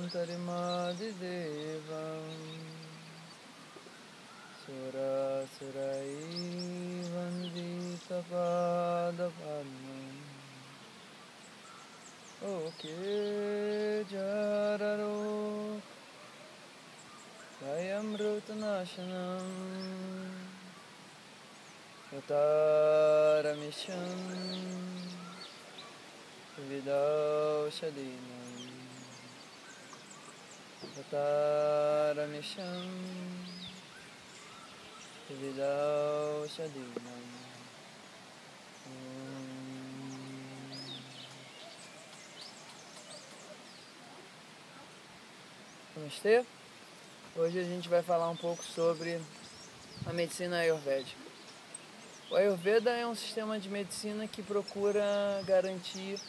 Mantarimadhidevam Surasurai Vanditapadapannam Oke Jararo Dayamrutanashanam Yataramisham Vidaushadinam Yataramisham Vidaushadinam. Namastê. Hoje a gente vai falar um pouco sobre a medicina ayurvédica. O Ayurveda é um sistema de medicina que procura garantir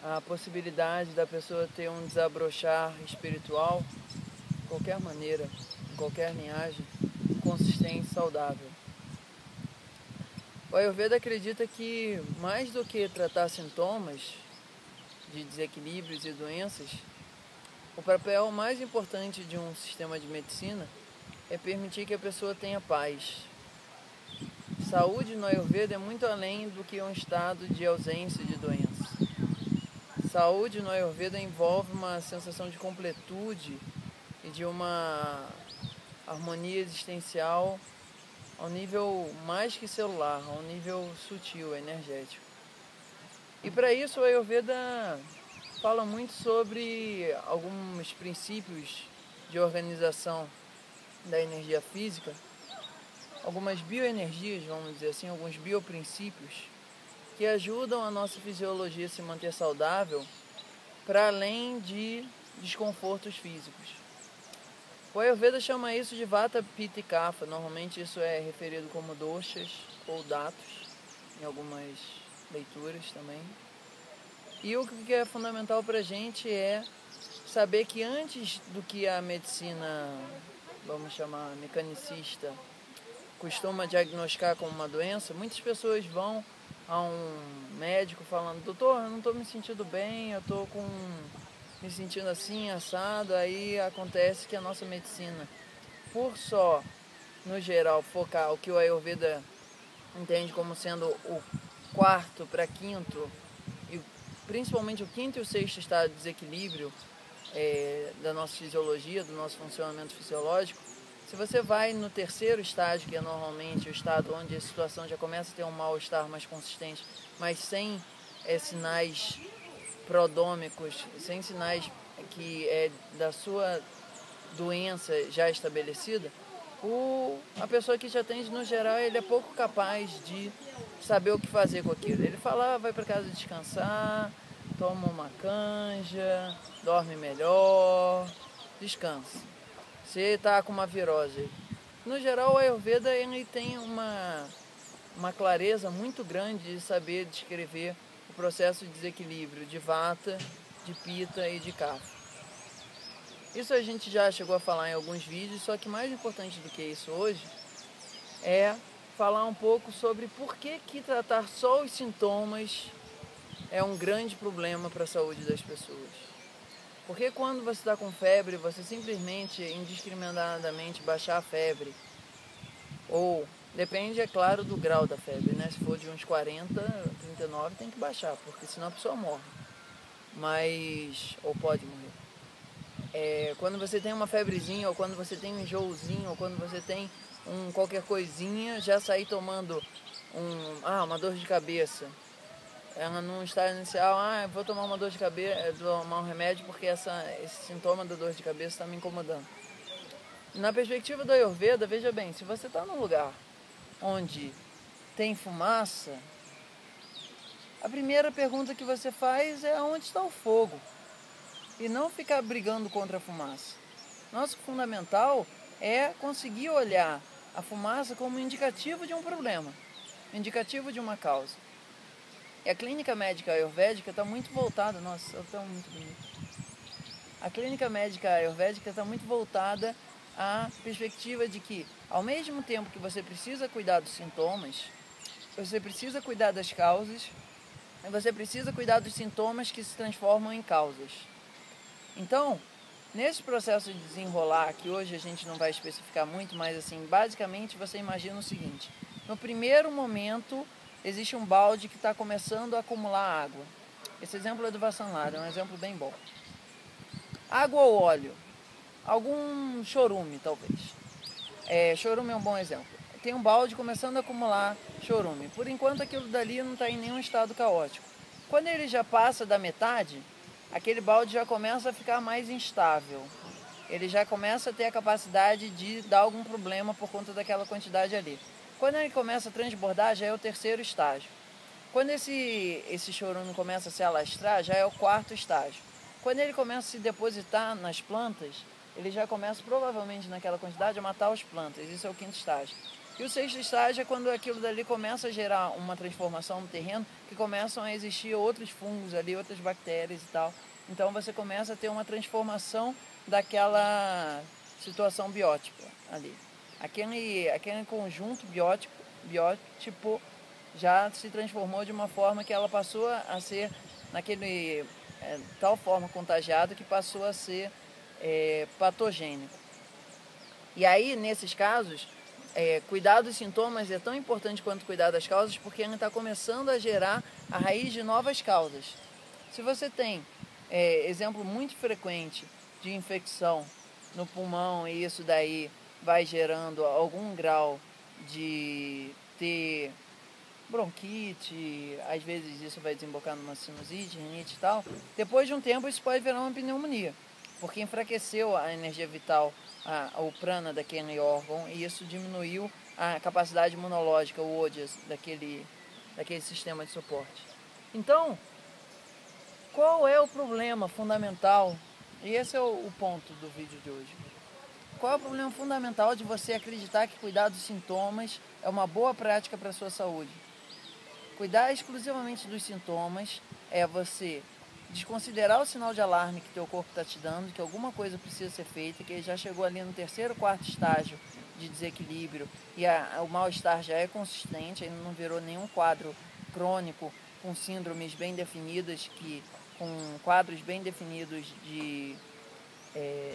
a possibilidade da pessoa ter um desabrochar espiritual, de qualquer maneira, em qualquer linhagem, consistente e saudável. O Ayurveda acredita que, mais do que tratar sintomas de desequilíbrios e doenças, o papel mais importante de um sistema de medicina é permitir que a pessoa tenha paz. Saúde no Ayurveda é muito além do que um estado de ausência de doença. Saúde no Ayurveda envolve uma sensação de completude e de uma harmonia existencial ao nível mais que celular, ao nível sutil, energético. E para isso o Ayurveda fala muito sobre alguns princípios de organização da energia física, algumas bioenergias, vamos dizer assim, alguns bioprincípios que ajudam a nossa fisiologia a se manter saudável para além de desconfortos físicos. O Ayurveda chama isso de Vata, Pitta e Kapha. Normalmente isso é referido como doshas ou datos, em algumas leituras também. E o que é fundamental para a gente é saber que antes do que a medicina, vamos chamar mecanicista, costuma diagnosticar como uma doença, muitas pessoas vão a um médico falando: doutor, eu não estou me sentindo bem, eu estou me sentindo assim, assado. Aí acontece que a nossa medicina, por só, no geral, focar o que o Ayurveda entende como sendo o quarto para quinto, e principalmente o quinto e o sexto estado de desequilíbrio da nossa fisiologia, do nosso funcionamento fisiológico. Se você vai no terceiro estágio, que é normalmente o estado onde a situação já começa a ter um mal-estar mais consistente, mas sem sinais prodômicos, sem sinais que é da sua doença já estabelecida, a pessoa que te atende, no geral, ele é pouco capaz de saber o que fazer com aquilo. Ele fala: vai para casa descansar, toma uma canja, dorme melhor, descansa. Você está com uma virose. No geral, o Ayurveda ele tem uma clareza muito grande de saber descrever o processo de desequilíbrio de Vata, de Pitta e de Kapha. Isso a gente já chegou a falar em alguns vídeos, só que mais importante do que isso hoje é falar um pouco sobre por que tratar só os sintomas é um grande problema para a saúde das pessoas. Porque quando você está com febre, você simplesmente, indiscriminadamente, baixar a febre, ou, depende, é claro, do grau da febre, né? Se for de uns 40, 39, tem que baixar, porque senão a pessoa morre. Ou pode morrer. Quando você tem uma febrezinha, ou quando você tem um enjoozinho, ou quando você tem qualquer coisinha, já sair tomando uma dor de cabeça. Num estágio inicial, vou tomar uma dor de cabeça, tomar um remédio porque esse sintoma da dor de cabeça está me incomodando. Na perspectiva do Ayurveda, veja bem, se você está num lugar onde tem fumaça, a primeira pergunta que você faz é: onde está o fogo? E não ficar brigando contra a fumaça. Nosso fundamental é conseguir olhar a fumaça como indicativo de um problema, indicativo de uma causa. E a clínica médica ayurvédica está muito voltada... Nossa, está muito bonito. A clínica médica ayurvédica está muito voltada à perspectiva de que, ao mesmo tempo que você precisa cuidar dos sintomas, você precisa cuidar das causas, e você precisa cuidar dos sintomas que se transformam em causas. Então, nesse processo de desenrolar, que hoje a gente não vai especificar muito, mas assim, basicamente você imagina o seguinte: no primeiro momento existe um balde que está começando a acumular água. Esse exemplo é do Vassanlar, é um exemplo bem bom. Água ou óleo? Algum chorume, talvez. Chorume é um bom exemplo. Tem um balde começando a acumular chorume. Por enquanto aquilo dali não está em nenhum estado caótico. Quando ele já passa da metade, aquele balde já começa a ficar mais instável. Ele já começa a ter a capacidade de dar algum problema por conta daquela quantidade ali. Quando ele começa a transbordar, já é o terceiro estágio. Quando esse chorume começa a se alastrar, já é o quarto estágio. Quando ele começa a se depositar nas plantas, ele já começa, provavelmente naquela quantidade, a matar as plantas. Isso é o quinto estágio. E o sexto estágio é quando aquilo dali começa a gerar uma transformação no terreno, que começam a existir outros fungos ali, outras bactérias e tal. Então você começa a ter uma transformação daquela situação biótica ali. Aquele conjunto biótipo já se transformou de uma forma que ela passou a ser naquele tal forma contagiada que passou a ser patogênico. E aí, nesses casos, cuidar dos sintomas é tão importante quanto cuidar das causas, porque ele está começando a gerar a raiz de novas causas. Se você tem exemplo muito frequente de infecção no pulmão e isso daí vai gerando algum grau de ter bronquite, às vezes isso vai desembocar numa sinusite, rinite e tal, depois de um tempo isso pode virar uma pneumonia, porque enfraqueceu a energia vital, o prana daquele órgão, e isso diminuiu a capacidade imunológica, o OJAS, daquele sistema de suporte. Então, qual é o problema fundamental? E esse é o ponto do vídeo de hoje. Qual é o problema fundamental de você acreditar que cuidar dos sintomas é uma boa prática para a sua saúde? Cuidar exclusivamente dos sintomas é você desconsiderar o sinal de alarme que teu corpo está te dando, que alguma coisa precisa ser feita, que ele já chegou ali no terceiro, quarto estágio de desequilíbrio e o mal-estar já é consistente, ainda não virou nenhum quadro crônico com síndromes bem definidas, com quadros bem definidos de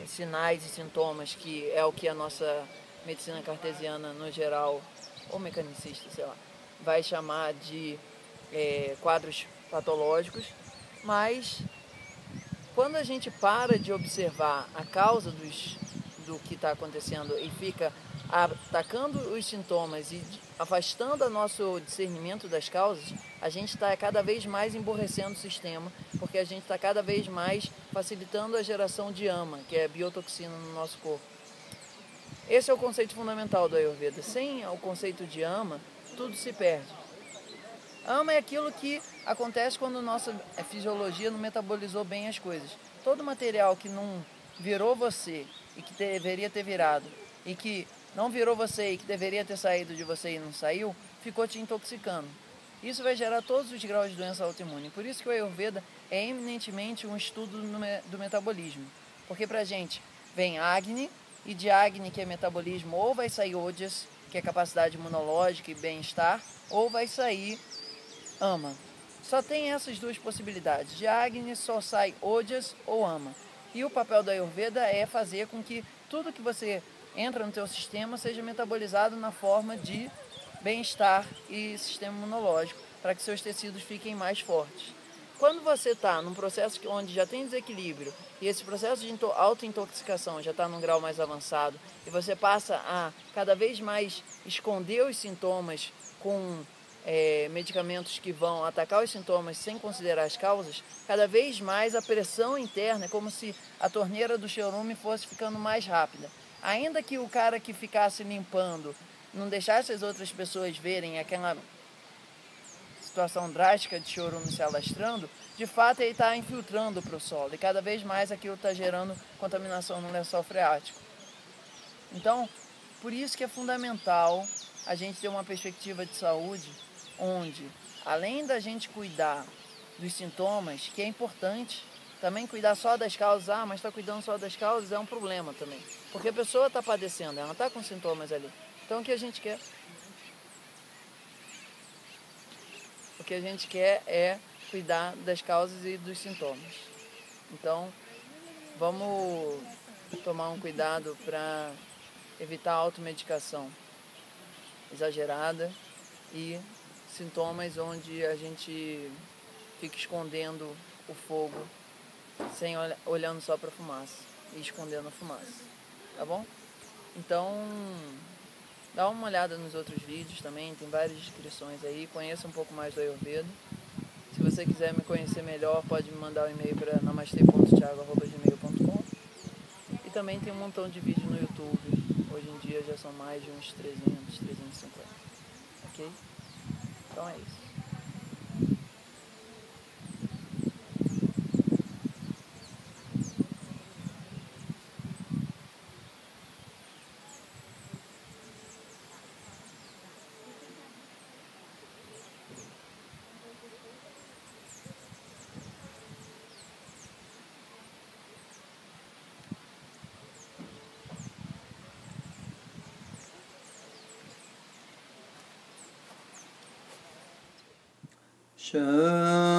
sinais e sintomas, que é o que a nossa medicina cartesiana no geral, ou mecanicista, sei lá, vai chamar de quadros patológicos, mas quando a gente para de observar a causa do que está acontecendo e fica atacando os sintomas e afastando o nosso discernimento das causas, a gente está cada vez mais emborrecendo o sistema, porque a gente está cada vez mais facilitando a geração de ama, que é biotoxina no nosso corpo. Esse é o conceito fundamental do Ayurveda. Sem o conceito de ama, tudo se perde. Ama é aquilo que acontece quando nossa fisiologia não metabolizou bem as coisas. Todo material que não virou você e que deveria ter virado, e que não virou você e que deveria ter saído de você e não saiu, ficou te intoxicando. Isso vai gerar todos os graus de doença autoimune. Por isso que o Ayurveda é eminentemente um estudo do metabolismo. Porque pra gente vem Agni, e de Agni, que é metabolismo, ou vai sair Ojas, que é capacidade imunológica e bem-estar, ou vai sair Ama. Só tem essas duas possibilidades. De Agni só sai Ojas ou Ama. E o papel da Ayurveda é fazer com que tudo que você entra no teu sistema seja metabolizado na forma de bem-estar e sistema imunológico, para que seus tecidos fiquem mais fortes. Quando você está num processo onde já tem desequilíbrio e esse processo de autointoxicação já está num grau mais avançado e você passa a cada vez mais esconder os sintomas com medicamentos que vão atacar os sintomas sem considerar as causas, cada vez mais a pressão interna é como se a torneira do chorume fosse ficando mais rápida. Ainda que o cara que ficasse limpando não deixasse as outras pessoas verem aquela situação drástica de chorume se alastrando, de fato ele está infiltrando para o solo e cada vez mais aquilo está gerando contaminação no lençol freático. Então, por isso que é fundamental a gente ter uma perspectiva de saúde onde, além da gente cuidar dos sintomas, que é importante, também cuidar só das causas. Mas está cuidando só das causas é um problema também, porque a pessoa está padecendo, ela está com sintomas ali. Então o que a gente quer? O que a gente quer é cuidar das causas e dos sintomas. Então, Vamos tomar um cuidado para evitar a automedicação exagerada e sintomas onde a gente fica escondendo o fogo sem olhando só para a fumaça e escondendo a fumaça, tá bom? Então, dá uma olhada nos outros vídeos também, tem várias descrições aí, conheça um pouco mais do Ayurveda. Se você quiser me conhecer melhor, pode me mandar um e-mail para namastê.thiago@gmail.com. E também tem um montão de vídeo no YouTube. Hoje em dia já são mais de uns 300, 350. Ok? Então é isso. Shanti.